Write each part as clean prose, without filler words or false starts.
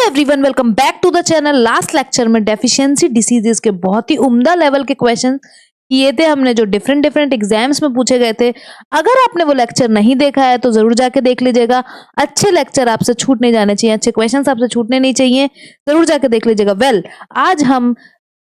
Everyone, welcome back to the channel. Last lecture में deficiency diseases के बहुत ही उम्दा लेवल के क्वेश्चन किए थे हमने, जो डिफरेंट एग्जाम्स में पूछे गए थे। अगर आपने वो लेक्चर नहीं देखा है तो जरूर जाके देख लीजिएगा। अच्छे लेक्चर आपसे छूट नहीं जाने चाहिए, अच्छे क्वेश्चंस आपसे छूटने नहीं चाहिए, जरूर जाके देख लीजिएगा। आज हम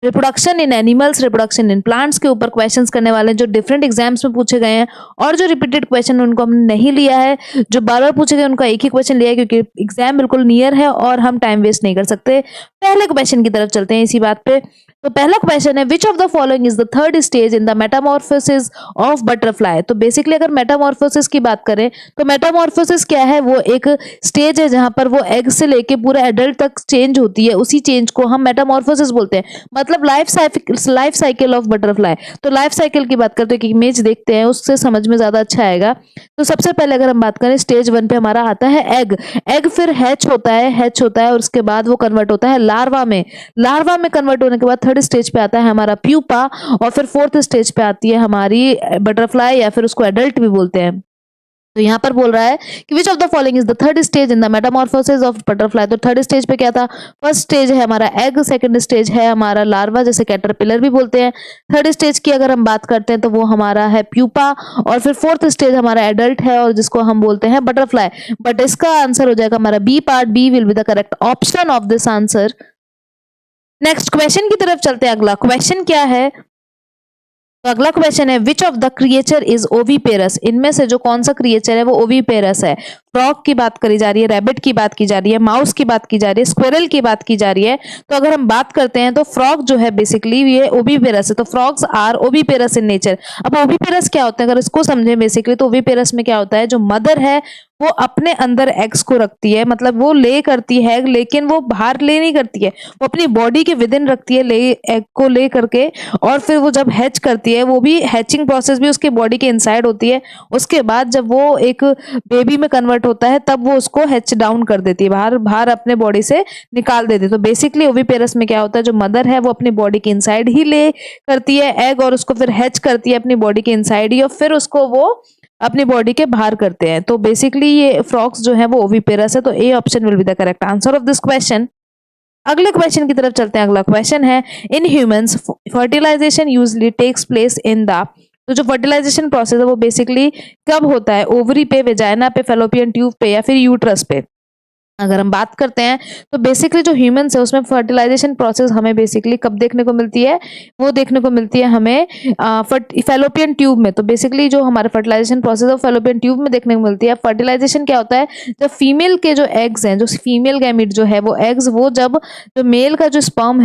reproduction in animals, reproduction in plants के ऊपर क्वेश्चंस करने वाले हैं, जो डिफरेंट एग्जाम्स में पूछे गए हैं। और जो रिपीटेड क्वेश्चन उनको हमने नहीं लिया है, जो बार बार पूछे गए उनका एक ही क्वेश्चन लिया है, क्योंकि एग्जाम बिल्कुल नियर है और हम टाइम वेस्ट नहीं कर सकते। पहले क्वेश्चन की तरफ चलते हैं इसी बात पे। तो पहला क्वेश्चन है, which of the following is the third stage in the Metamorphosis of butterfly. तो बेसिकली अगर मेटामॉर्फोसिस की बात करें तो मेटामॉर्फोसिस क्या है, वो एक स्टेज है जहां पर वो एग से लेके पूरे एडल्ट तक चेंज होती है। उसी चेंज को हम मेटामॉर्फोसिस बोलते हैं, मतलब लाइफ साइकिल ऑफ बटरफ्लाई। तो लाइफ साइकिल की बात करते हैं, एक इमेज देखते हैं, उससे समझ में ज्यादा अच्छा आएगा। तो सबसे पहले अगर हम बात करें, स्टेज 1 पे हमारा आता है एग फिर हैच होता है और उसके बाद वो कन्वर्ट होता है लार्वा में कन्वर्ट होने के बाद थर्ड स्टेज पे आता है हमारा प्यूपा, और फिर फोर्थ स्टेज पे आती है हमारी बटरफ्लाई, या फिर उसको एडल्ट भी बोलते हैं। तो यहाँ पर बोल रहा है कि विच of the following is the third stage in the Metamorphosis of butterfly. तो थर्ड स्टेज पे क्या था, फर्स्ट स्टेज है हमारा एग, सेकंड स्टेज है हमारा लार्वा, जैसे कैटरपिलर भी बोलते हैं। थर्ड स्टेज की अगर हम बात करते हैं तो वो हमारा है प्यूपा, और फिर फोर्थ स्टेज हमारा एडल्ट है और जिसको हम बोलते हैं बटरफ्लाई। बट इसका आंसर हो जाएगा हमारा B part, B will be the correct option of this answer. Next question की तरफ चलते हैं। अगला क्वेश्चन क्या है, तो अगला क्वेश्चन है, which of the creature is oviparous. इनमें से जो कौन सा क्रिएचर है वो ओवीपेरस है। फ्रॉग की बात करी जा रही है, रैबिट की बात की जा रही है, माउस की बात की जा रही है, स्क्विरल की बात की जा रही है। तो अगर हम बात करते हैं तो फ्रॉग जो है बेसिकली ये ओवीपेरस है। तो frogs are oviparous in nature. अब ओवीपेरस क्या होता है अगर इसको समझें बेसिकली, तो ओवीपेरस में क्या होता है, जो मदर है वो अपने अंदर एग्स को रखती है, मतलब वो ले करती है लेकिन वो बाहर ले नहीं करती है, वो अपनी बॉडी के विद इन रखती है एग को ले करके। और फिर वो जब हैच करती है, वो भी हैचिंग प्रोसेस भी उसके बॉडी के इनसाइड होती है। उसके बाद जब वो एक बेबी में कन्वर्ट होता है तब वो उसको हैच डाउन कर देती है, बाहर अपने बॉडी से निकाल देती है। तो बेसिकली ओवीपेरस में क्या होता है, जो मदर है वो अपनी बॉडी के इनसाइड ही ले करती है एग, और उसको फिर हैच करती है अपनी बॉडी के इनसाइड ही, और फिर उसको वो अपनी बॉडी के बाहर करते हैं। तो बेसिकली ये फ्रॉग्स जो है वो ओवीपेरस है। तो A option will be the correct answer of this question. अगले क्वेश्चन की तरफ चलते हैं। अगला क्वेश्चन है, in humans fertilisation usually takes place in the. तो जो फर्टिलाइजेशन प्रोसेस है वो बेसिकली कब होता है, ओवरी पे, वेजाइना पे, फैलोपियन ट्यूब पे, या फिर यूट्रस पे। अगर हम बात करते हैं तो बेसिकली जो ह्यूमंस है उसमें फर्टिलाइजेशन प्रोसेस हमें बेसिकली कब देखने को मिलती है, वो देखने को मिलती है हमें फैलोपियन ट्यूब में। तो बेसिकली जो हमारे फर्टिलाइजेशन प्रोसेस है फैलोपियन ट्यूब में देखने को मिलती है। फर्टिलाइजेशन क्या होता है, जब फीमेल के जो एग्स हैं, जो फीमेल गैमीट जो है वो एग्स, वो जब जो मेल का जो स्पर्म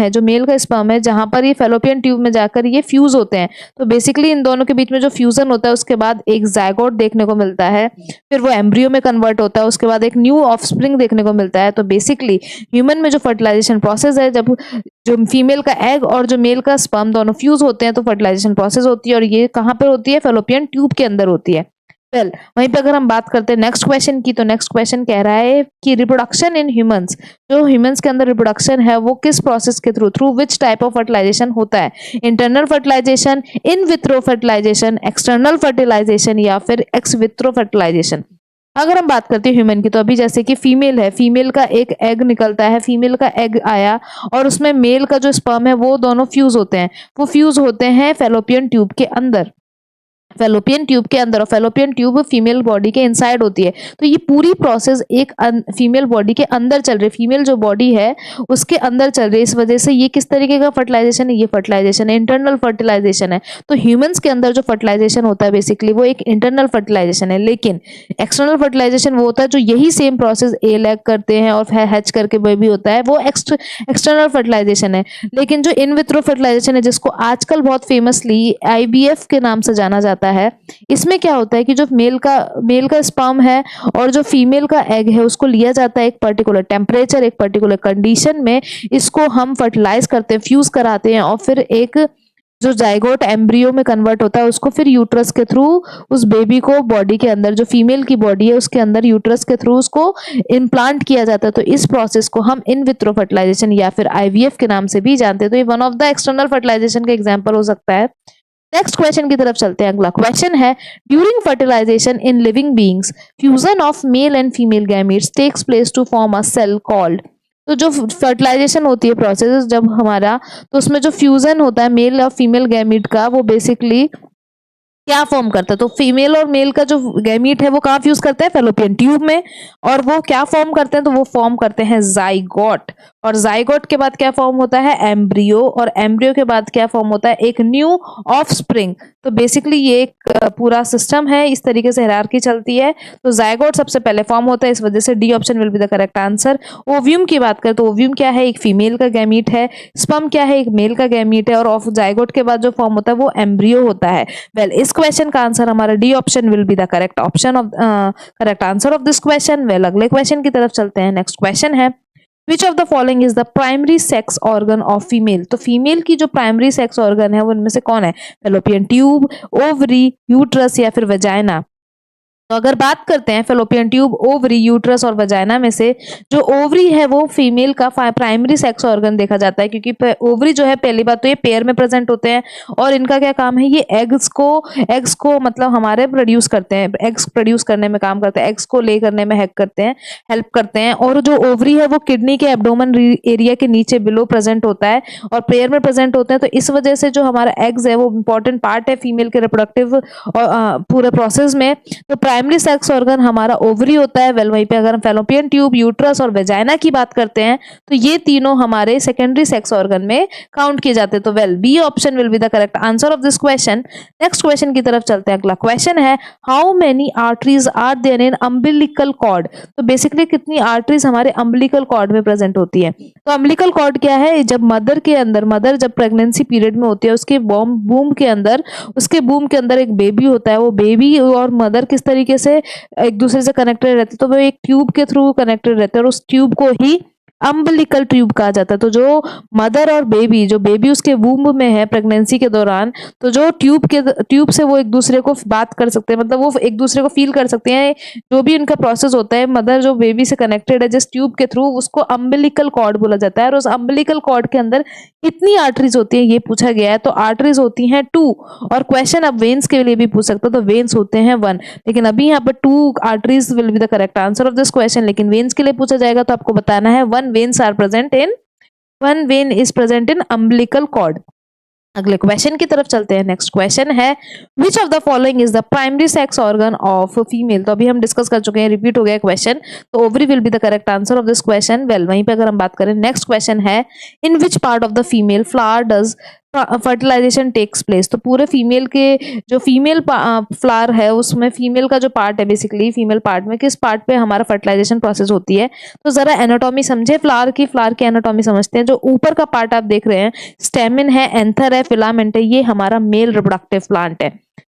है जहां पर ये फैलोपियन ट्यूब में जाकर ये फ्यूज होते हैं। तो बेसिकली इन दोनों के बीच में जो फ्यूजन होता है उसके बाद एक जायगोट देखने को मिलता है, फिर वो एम्ब्रियो में कन्वर्ट होता है, उसके बाद एक न्यू ऑफस्प्रिंग देखने को मिलता है। तो बेसिकली ह्यूमन में जो फर्टिलाइजेशन प्रोसेस है, जब जो फीमेल का एग और जो मेल का स्पर्म दोनों फ्यूज होते हैं तो फर्टिलाइजेशन प्रोसेस होती है, और ये कहां पर होती है, फैलोपियन ट्यूब के अंदर होती है। वहीं पे अगर हम बात करते हैं नेक्स्ट क्वेश्चन की, तो नेक्स्ट क्वेश्चन कह रहा है कि रिप्रोडक्शन इन ह्यूमंस, जो ह्यूमंस के अंदर रिप्रोडक्शन है वो किस प्रोसेस के through which type of fertilisation होता है, internal fertilisation, in vitro fertilisation, external fertilisation, या फिर एक्स विट्रो फर्टिलाइजेशन। अगर हम बात करते हैं ह्यूमन की, तो अभी जैसे कि फीमेल है, फीमेल का एक एग निकलता है, फीमेल का एग आया और उसमें मेल का जो स्पर्म है वो दोनों फ्यूज होते हैं, वो फ्यूज होते हैं फैलोपियन ट्यूब के अंदर, और फैलोपियन ट्यूब फीमेल बॉडी के इनसाइड होती है। तो ये पूरी प्रोसेस एक फीमेल बॉडी के अंदर चल रही है, फीमेल जो बॉडी है उसके अंदर चल रही है। इस वजह से ये किस तरीके का फर्टिलाइजेशन है, ये फर्टिलाइजेशन है, इंटरनल फर्टिलाइजेशन है। तो ह्यूमंस के अंदर जो फर्टिलाइजेशन होता है बेसिकली वो एक इंटरनल फर्टिलाइजेशन है, लेकिन एक्सटर्नल फर्टिलाइजेशन वो होता है जो यही सेम प्रोसेस ए लैग करते हैं और हैच करके बेबी होता है, वो एक्सटर्नल फर्टिलाइजेशन है। लेकिन जो इन विट्रो फर्टिलाइजेशन है, जिसको आजकल बहुत फेमसली IVF के नाम से जाना जाता है, इसमें क्या होता है कि जो मेल का स्पर्म है और जो फीमेल का एग है उसको लिया जाता है एक पर्टिकुलर टेम्परेचर, एक पर्टिकुलर कंडीशन में, इसको हम फर्टिलाइज करते हैं, फ्यूज कराते हैं, और फिर एक जो जाइगोट एम्ब्रियो में कन्वर्ट होता है उसको फिर यूट्रस के थ्रू उस बेबी को बॉडी के अंदर, जो फीमेल की बॉडी है उसके अंदर यूट्रस के थ्रू उसको इम्प्लांट किया जाता है। तो इस प्रोसेस को हम इन विट्रो फर्टिलाइजेशन या फिर IVF के नाम से भी जानते हैं। तो ये one of the external fertilisation का एग्जाम्पल हो सकता है। नेक्स्ट क्वेश्चन की तरफ चलते हैं। अगला क्वेश्चन है, during fertilisation in living beings fusion of male and female gametes takes place to form a cell called. तो जो फर्टिलाइजेशन होती है प्रोसेस जब हमारा, तो उसमें जो फ्यूजन होता है मेल और फीमेल गैमीट का, वो बेसिकली क्या फॉर्म करता है? तो फीमेल और मेल का जो गैमीट है वो कहाँ फ्यूज करता है? फैलोपियन ट्यूब में। और वो क्या फॉर्म करते हैं? तो वो फॉर्म करते हैं जाइगोट। और जाइगोट के बाद क्या फॉर्म होता है? एम्ब्रियो। और एम्ब्रियो के बाद क्या फॉर्म होता है? एक न्यू ऑफस्प्रिंग। तो बेसिकली ये एक पूरा सिस्टम है, इस तरीके से हायरार्की चलती है। तो जाइगोट सबसे पहले फॉर्म होता है, इस वजह से D option will be the correct answer. Ovum की बात करें तो ओव्यूम क्या है? एक फीमेल का गैमीट है। स्पर्म क्या है? एक मेल का गैमीट है। और ऑफ जाइगोट के बाद जो फॉर्म होता है वो एम्ब्रियो होता है। वेल, इस क्वेश्चन का आंसर हमारा D option will be the correct option of correct answer of this question. Well, अगले क्वेश्चन की तरफ चलते हैं। नेक्स्ट क्वेश्चन है, which of the following is the primary sex organ of female? तो फीमेल की जो प्राइमरी सेक्स ऑर्गन है वो इनमें से कौन है? फैलोपियन ट्यूब, ओवरी, यूट्रस या फिर वजाइना? तो अगर बात करते हैं फैलोपियन ट्यूब, ओवरी, यूट्रस और वजाइना में से जो ओवरी है वो फीमेल का प्राइमरी सेक्स ऑर्गन देखा जाता है, क्योंकि ओवरी जो है पहली बात तो ये पेयर में प्रेजेंट होते हैं। और इनका क्या काम है? ये एग्स को मतलब हमारे प्रोड्यूस करते हैं, एग्स प्रोड्यूस करने में काम करते हैं, एग्स को ले करने में हेल्प करते हैं। और जो ओवरी है वो किडनी के एब्डोमेन एरिया के नीचे बिलो प्रेजेंट होता है और पेयर में प्रेजेंट होते हैं। तो इस वजह से जो हमारा एग्स है वो इंपॉर्टेंट पार्ट है फीमेल के रिप्रोडक्टिव पूरे प्रोसेस में। तो प्राइमरी सेक्स ऑर्गन हमारा ओवरी होता है। वेल, वहीं पे अगर हम फैलोपियन ट्यूब, यूट्रस और वेजाइना की बात करते हैं तो ये तीनों हमारे सेकेंडरी सेक्स ऑर्गन में काउंट किए जाते हैं। तो well, B option will be the correct answer of this question. Next question की तरफ चलते हैं। अगला क्वेश्चन है, how many arteries are there in umbilical cord? तो बेसिकली कितनी आर्टरीज हमारे अम्बिलिकल कॉर्ड में प्रेजेंट होती है? तो अम्बिलिकल कॉर्ड क्या है? जब मदर जब प्रेगनेंसी पीरियड में होती है, उसके बूम के अंदर एक बेबी होता है। वो बेबी और मदर किस तरीके से एक दूसरे से कनेक्टेड रहते हैं? तो वो एक ट्यूब के थ्रू कनेक्टेड रहते हैं और उस ट्यूब को ही अम्बिलिकल ट्यूब कहा जाता है। तो जो मदर और जो बेबी उसके वूम्ब में है प्रेगनेंसी के दौरान, तो जो ट्यूब से वो एक दूसरे को बात कर सकते हैं, मतलब वो एक दूसरे को फील कर सकते हैं। जो भी उनका प्रोसेस होता है, मदर जो बेबी से कनेक्टेड है जिस ट्यूब के थ्रू, उसको अम्बिलिकल कॉर्ड बोला जाता है। और उस अम्बिलिकल कॉर्ड के अंदर कितनी आर्टरीज होती है ये पूछा गया है। तो आर्टरीज होती हैं 2। और क्वेश्चन अब वेन्स के लिए भी पूछ सकते हो, तो वेन्स होते हैं 1। लेकिन अभी यहाँ पर 2 arteries will be the correct answer of this question. लेकिन वेन्स के लिए पूछा जाएगा तो आपको बताना है 1 vein is present in umbilical cord। अगले क्वेश्चन की तरफ चलते हैं। नेक्स्ट क्वेश्चन है, which of the following is the primary sex organ of female? तो अभी हम डिस्कस कर चुके हैं, रिपीट हो गया क्वेश्चन। तो ovary will be the correct answer of this question. Well, वहीं पे अगर हम बात करें, नेक्स्ट क्वेश्चन है, in which part of the female flower does fertilisation takes place? तो पूरे फीमेल के जो फीमेल फ्लावर है उसमें फीमेल का जो पार्ट है, बेसिकली फीमेल पार्ट में किस पार्ट पे हमारा फर्टिलाइजेशन प्रोसेस होती है? तो जरा एनाटॉमी समझे, फ्लावर की एनाटॉमी समझते हैं। जो ऊपर का पार्ट आप देख रहे हैं, स्टेमिन है, एंथर है, फिलामेंट है, ये हमारा मेल रिप्रोडक्टिव प्लांट है।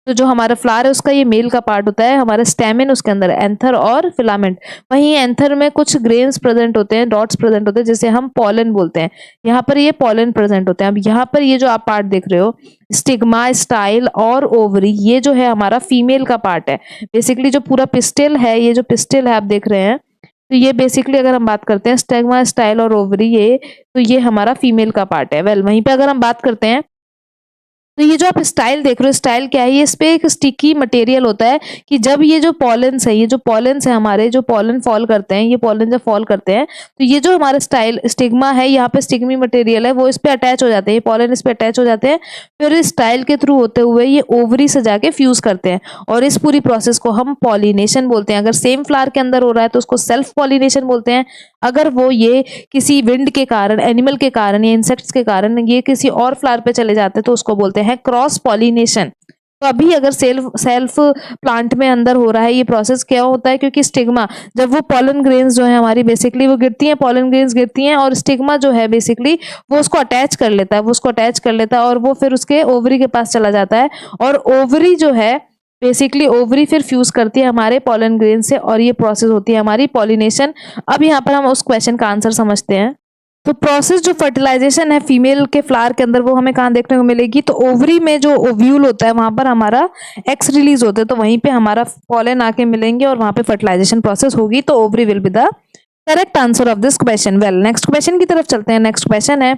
तो जो हमारा फ्लावर है उसका ये मेल का पार्ट होता है, हमारा स्टेमिन उसके अंदर एंथर और फिलामेंट। वहीं एंथर में कुछ ग्रेन्स प्रेजेंट होते हैं, डॉट्स प्रेजेंट होते हैं, जिसे हम पॉलन बोलते हैं। यहाँ पर ये पॉलन प्रेजेंट होते हैं। अब यहाँ पर ये जो आप पार्ट देख रहे हो, स्टिग्मा, स्टाइल और ओवरी, ये जो है हमारा फीमेल का पार्ट है। बेसिकली जो पूरा पिस्टिल है, ये जो पिस्टिल है आप देख रहे हैं, तो ये बेसिकली अगर हम बात करते हैं स्टिग्मा, स्टाइल और ओवरी, ये तो ये हमारा फीमेल का पार्ट है। वेल, वहीं पे अगर हम बात करते हैं तो ये जो आप स्टाइल देख रहे हो, स्टाइल क्या है? ये इस पे एक स्टिकी मटेरियल होता है कि जब ये जो पॉलेंस है हमारे, जो पॉलन फॉल करते हैं, ये पॉलन जब फॉल करते हैं तो ये जो हमारा स्टिग्मा है, यहाँ पे स्टिग्मी मटेरियल है, वो इस पे अटैच हो जाते हैं, ये पॉलन इस पे अटैच हो जाते हैं। फिर इस स्टाइल के थ्रू होते हुए ये ओवरी से जाके फ्यूज करते हैं और इस पूरी प्रोसेस को हम पॉलिनेशन बोलते हैं। अगर सेम फ्लावर के अंदर हो रहा है तो उसको सेल्फ पॉलिनेशन बोलते हैं। अगर वो ये किसी विंड के कारण, एनिमल के कारण या इंसेक्ट्स के कारण ये किसी और फ्लावर पे चले जाते हैं तो उसको बोलते हैं क्रॉस पॉलिनेशन। तो अभी अगर सेल्फ प्लांट में अंदर हो रहा है ये प्रोसेस, क्या होता है? क्योंकि स्टिग्मा, जब वो पॉलन ग्रेन्स जो है हमारी बेसिकली वो गिरती हैं, पॉलन ग्रेन्स गिरती हैं और स्टिग्मा जो है बेसिकली वो उसको अटैच कर लेता है और वो फिर उसके ओवरी के पास चला जाता है। और ओवरी जो है बेसिकली ओवरी फिर फ्यूज करती है हमारे पॉलन ग्रेन से और ये प्रोसेस होती है हमारी पॉलिनेशन। अब यहाँ पर हम उस क्वेश्चन का आंसर समझते हैं। तो प्रोसेस जो फर्टिलाइजेशन है फीमेल के फ्लावर के अंदर, वो हमें कहाँ देखने को मिलेगी? तो ओवरी में जो ओव्यूल होता है वहां पर हमारा एक्स रिलीज होते हैं, तो वहीं पे हमारा पॉलन आके मिलेंगे और वहां पे फर्टिलाइजेशन प्रोसेस होगी। तो ovary will be the correct answer of this question. Well, next question की तरफ चलते हैं। नेक्स्ट क्वेश्चन है,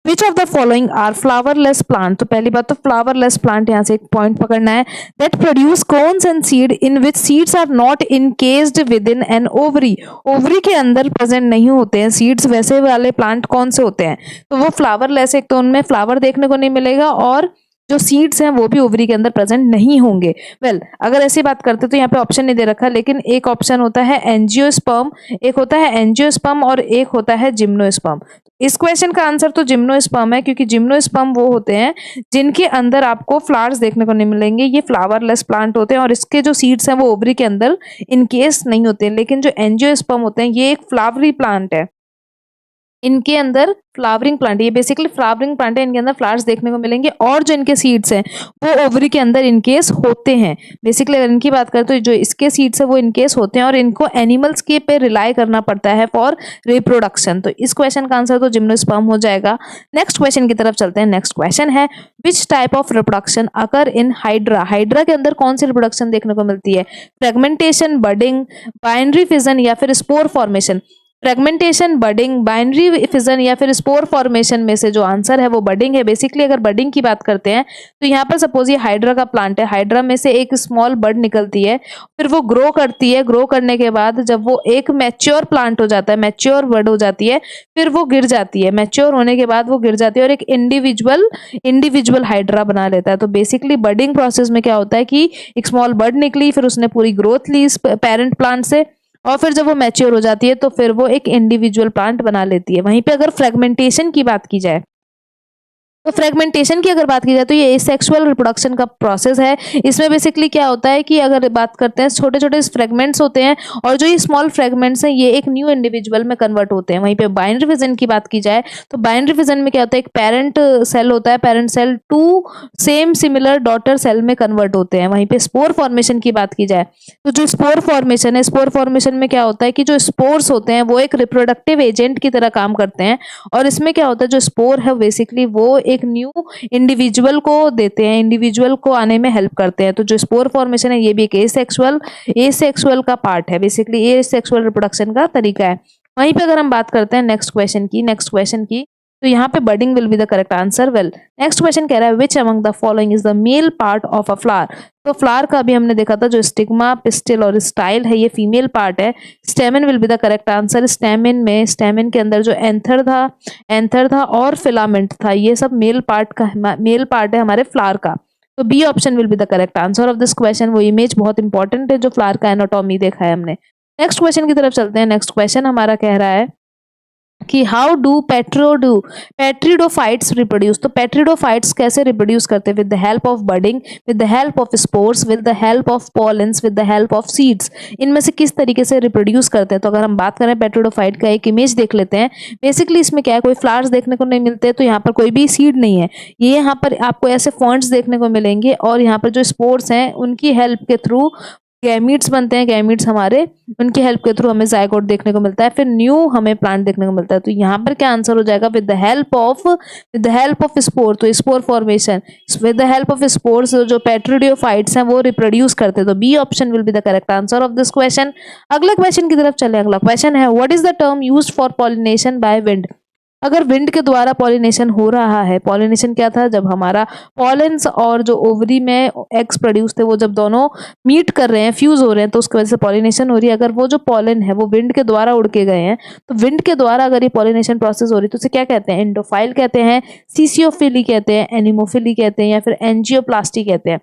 which of the following are flowerless plant. तो पहली बात तो फ्लावरलेस प्लांट, यहाँ से एक पॉइंट पकड़ना है, that produce cones and seed in which seeds are not encased within an ovary. Ovary के अंदर प्रेजेंट नहीं होते हैं सीड्स, वैसे वाले प्लांट कौन से होते हैं? तो वो फ्लावरलेस, एक तो उनमें फ्लावर देखने को नहीं मिलेगा और जो सीड्स हैं वो भी ओवरी के अंदर प्रेजेंट नहीं होंगे। अगर ऐसी बात करते तो यहाँ पे ऑप्शन नहीं दे रखा, लेकिन एक ऑप्शन होता है एंजियोस्पर्म, एक होता है एंजियोस्पर्म और एक होता है जिम्नोस्पर्म। इस क्वेश्चन का आंसर तो जिम्नोस्पर्म है, क्योंकि जिम्नोस्पर्म वो होते हैं जिनके अंदर आपको फ्लावर्स देखने को नहीं मिलेंगे, ये फ्लावरलेस प्लांट होते हैं और इसके जो सीड्स हैं वो ओवरी के अंदर इनकेस नहीं होते हैं। लेकिन जो एंजियोस्पर्म होते हैं ये एक फ्लावरी प्लांट है, इनके अंदर फ्लावरिंग प्लांट, ये बेसिकली फ्लावरिंग प्लांट है, इनके अंदर फ्लावर्स देखने को मिलेंगे और जो इनके सीड्स हैं वो ओवरी के अंदर इनकेस होते हैं। बेसिकली अगर इनकी बात करें तो जो इसके सीड्स है वो इनकेस होते हैं और इनको एनिमल्स के पे रिलाई करना पड़ता है फॉर रिप्रोडक्शन। तो इस क्वेश्चन का आंसर तो जिम्नोस्पर्म हो जाएगा। नेक्स्ट क्वेश्चन की तरफ चलते हैं। नेक्स्ट क्वेश्चन है विच type of reproduction occur in hydra. Hydra के अंदर कौन सी रिप्रोडक्शन देखने को मिलती है? फ्रेगमेंटेशन, बडिंग, बाइनरी फिजन या फिर spore formation. Fragmentation, budding, binary fission या फिर स्पोर फॉर्मेशन में से जो आंसर है वो बडिंग है। बेसिकली अगर बडिंग की बात करते हैं तो यहाँ पर सपोज ये हाइड्रा का प्लांट है, हाइड्रा में से एक स्मॉल बड निकलती है, फिर वो ग्रो करती है, ग्रो करने के बाद जब वो एक मैच्योर प्लांट हो जाता है, मैच्योर बड हो जाती है, फिर वो गिर जाती है, मैच्योर होने के बाद वो गिर जाती है और एक इंडिविजुअल हाइड्रा बना लेता है। तो बेसिकली बडिंग प्रोसेस में क्या होता है कि एक स्मॉल बड निकली, फिर उसने पूरी ग्रोथ ली इस पेरेंट प्लांट से और फिर जब वो मैच्योर हो जाती है तो फिर वो एक इंडिविजुअल प्लांट बना लेती है। वहीं पे अगर फ्रेगमेंटेशन की बात की जाए तो फ्रेगमेंटेशन की अगर बात की जाए तो ये एसेक्सुअल रिप्रोडक्शन का प्रोसेस है। इसमें बेसिकली क्या होता है कि अगर बात करते हैं छोटे छोटे फ्रेगमेंट्स होते हैं और जो ये स्मॉल फ्रेगमेंट्स हैं ये एक न्यू इंडिविजुअल में कन्वर्ट होते हैं। वहीं पे बाइनरी फिजन की बात की जाए तो बाइनरी फिजन में क्या होता है, एक पेरेंट सेल होता है, parent cell to same similar daughter cell में कन्वर्ट होते हैं। वहीं पे स्पोर फॉर्मेशन की बात की जाए तो जो स्पोर फॉर्मेशन है, स्पोर फॉर्मेशन में क्या होता है कि जो स्पोर्स होते हैं वो एक रिप्रोडक्टिव एजेंट की तरह काम करते हैं और इसमें क्या होता है जो स्पोर है बेसिकली वो एक न्यू इंडिविजुअल को देते हैं, इंडिविजुअल को आने में हेल्प करते हैं। तो जो स्पोर फॉर्मेशन है ये भी एक एसेक्सुअल का पार्ट है, बेसिकली एसेक्सुअल रिप्रोडक्शन का तरीका है। वहीं पे अगर हम बात करते हैं नेक्स्ट क्वेश्चन की तो यहाँ पे budding will be the correct answer. Next question कह रहा है which among the following is the male part of a flower. तो फ्लावर का भी हमने देखा था जो स्टिग्मा, पिस्टिल और स्टाइल है ये फीमेल पार्ट है। स्टेमन will be the correct answer. स्टेमन के अंदर जो एंथर था और फिलामेंट था, ये सब मेल पार्ट है हमारे फ्लावर का। तो B option will be the correct answer of this question. वो इमेज बहुत इंपॉर्टेंट है जो फ्लावर का एनाटॉमी देखा है हमने। नेक्स्ट क्वेश्चन की तरफ चलते हैं। नेक्स्ट क्वेश्चन हमारा कह रहा है कि हाउ डू पेट्रिडोफाइट्स रिप्रोड्यूस। तो पेट्रिडोफाइट्स कैसे रिप्रोड्यूस करते हैं? With the help of budding, with the help of spores, with the help of pollens, with the help of seeds. इनमें से किस तरीके से रिप्रोड्यूस करते हैं? तो अगर हम बात करें पेट्रिडोफाइट का एक इमेज देख लेते हैं। बेसिकली इसमें क्या है, कोई फ्लावर्स देखने को नहीं मिलते, तो यहाँ पर कोई भी सीड नहीं है, ये यहाँ पर आपको ऐसे फॉन्ट्स देखने को मिलेंगे और यहाँ पर जो स्पोर्स हैं उनकी हेल्प के थ्रू गैमीट्स बनते हैं। गैमीट्स हमारे उनकी हेल्प के थ्रू हमें जायगोट देखने को मिलता है, फिर न्यू हमें प्लांट देखने को मिलता है। तो यहाँ पर क्या आंसर हो जाएगा? With the help of spore. तो spore formation, with the help of spores जो पेट्रिडियोफाइट्स हैं वो रिप्रोड्यूस करते हैं। तो B option will be the correct answer of this question. अगले क्वेश्चन की तरफ चले। अगला क्वेश्चन है what is the term used for pollination by wind. अगर विंड के द्वारा पॉलिनेशन हो रहा है, पॉलिनेशन क्या था, जब हमारा पॉलेंस और जो ओवरी में एग्स प्रोड्यूस थे वो जब दोनों मीट कर रहे हैं, फ्यूज हो रहे हैं, तो उसकी वजह से पॉलिनेशन हो रही है। अगर वो जो पॉलन है वो विंड के द्वारा उड़ के गए हैं, तो विंड के द्वारा अगर ये पॉलिनेशन प्रोसेस हो रही है तो उसे क्या कहते हैं? एंडोफाइल कहते हैं, सीसियोफिली कहते हैं, एनिमोफिली कहते हैं या फिर एंजियोप्लास्टी कहते हैं।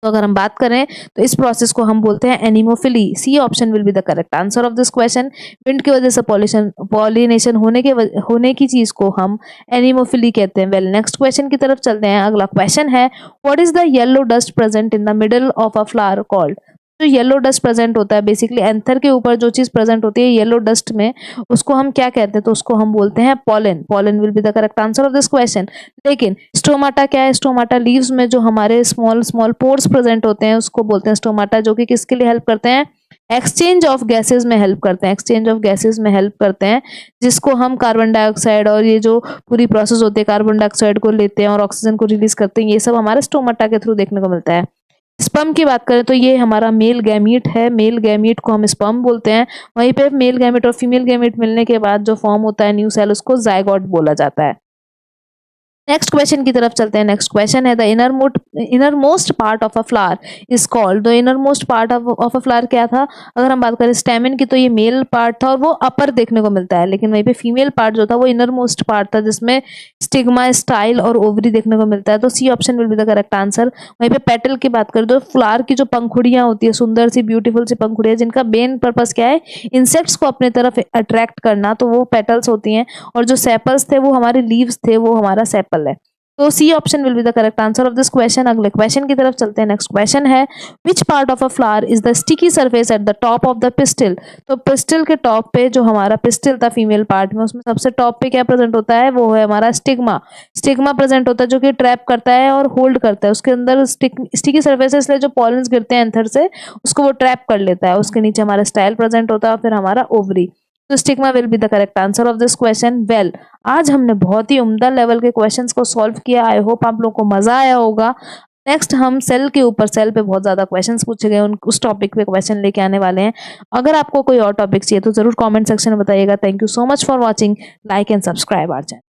तो अगर हम बात करें तो इस प्रोसेस को हम बोलते हैं anemophily. C option will be the correct answer of this question. Wind की वजह से पॉलिनेशन होने की चीज को हम एनिमोफिली कहते हैं। नेक्स्ट क्वेश्चन की तरफ चलते हैं। अगला क्वेश्चन है what is the yellow dust present in the middle of a flower called. जो येलो डस्ट प्रेजेंट होता है, बेसिकली एंथर के ऊपर जो चीज प्रेजेंट होती है येलो डस्ट में, उसको हम क्या कहते हैं? तो उसको हम बोलते हैं pollen. Pollen will be the correct answer of this question. लेकिन स्टोमाटा क्या है? स्टोमाटा लीव्स में जो हमारे स्मॉल पोर्स प्रेजेंट होते हैं उसको बोलते हैं स्टोमाटा, जो कि किसके लिए हेल्प करते हैं? एक्सचेंज ऑफ गैसेज में हेल्प करते हैं। एक्सचेंज ऑफ गैसेज में हेल्प करते हैं, जिसको हम कार्बन डाइऑक्साइड और ये जो पूरी प्रोसेस होती है कार्बन डाइऑक्साइड को लेते हैं और ऑक्सीजन को रिलीज करते हैं, ये सब हमारे स्टोमाटा के थ्रू देखने को मिलता है। स्पर्म की बात करें तो ये हमारा मेल गैमीट है, मेल गैमीट को हम स्पर्म बोलते हैं। वहीं पे मेल गैमीट और फीमेल गैमीट मिलने के बाद जो फॉर्म होता है न्यू सेल, उसको जायगोट बोला जाता है। नेक्स्ट क्वेश्चन की तरफ चलते हैं। नेक्स्ट क्वेश्चन है the inner most part of a flower is called. The inner most part of a flower क्या था? अगर हम बात करें स्टेमिन की तो ये मेल पार्ट था और वो अपर देखने को मिलता है, लेकिन वहीं पे फीमेल पार्ट जो था वो इनर मोस्ट पार्ट था जिसमें स्टिग्मा, स्टाइल और ओवरी देखने को मिलता है। तो C option will be the correct answer. वहीं पे पेटल की बात करें तो फ्लावर की जो पंखुड़ियां होती है, सुंदर सी ब्यूटीफुल सी पंखुड़ियां जिनका मेन पर्पस क्या है, इंसेक्ट्स को अपने तरफ अट्रैक्ट करना, तो वो पेटल्स होती हैं। और जो सेपल्स थे वो हमारे लीव्स थे, वो हमारा सेपल है। तो C option will be the correct answer of this question. अगले क्वेश्चन की तरफ चलते हैं। नेक्स्ट क्वेश्चन है which part of a flower is the sticky surface at the top of the pistil. तो पिस्टिल के टॉप पे जो हमारा पिस्टिल था फीमेल पार्ट में, उसमें सबसे टॉप पे क्या प्रेजेंट होता है, वो है हमारा स्टिग्मा। स्टिग्मा प्रेजेंट होता है जो कि ट्रैप करता है और होल्ड करता है। उसके अंदर स्टिकी सरफेस है, इसलिए जो पॉलन्स गिरते हैं एंथर से उसको वो ट्रैप कर लेता है। उसके नीचे हमारा स्टाइल प्रेजेंट होता है और फिर हमारा ओवरी। तो stigma will be the correct answer of this question. Well, आज हमने बहुत ही उम्दा लेवल के क्वेश्चंस को सॉल्व किया। आई होप आप लोगों को मजा आया होगा। नेक्स्ट हम सेल के ऊपर, सेल पे बहुत ज्यादा क्वेश्चंस पूछे गए, उस टॉपिक पे क्वेश्चन लेके आने वाले हैं। अगर आपको कोई और टॉपिक चाहिए तो जरूर कमेंट सेक्शन में बताइएगा। Thank you so much for watching. Like and subscribe our channel.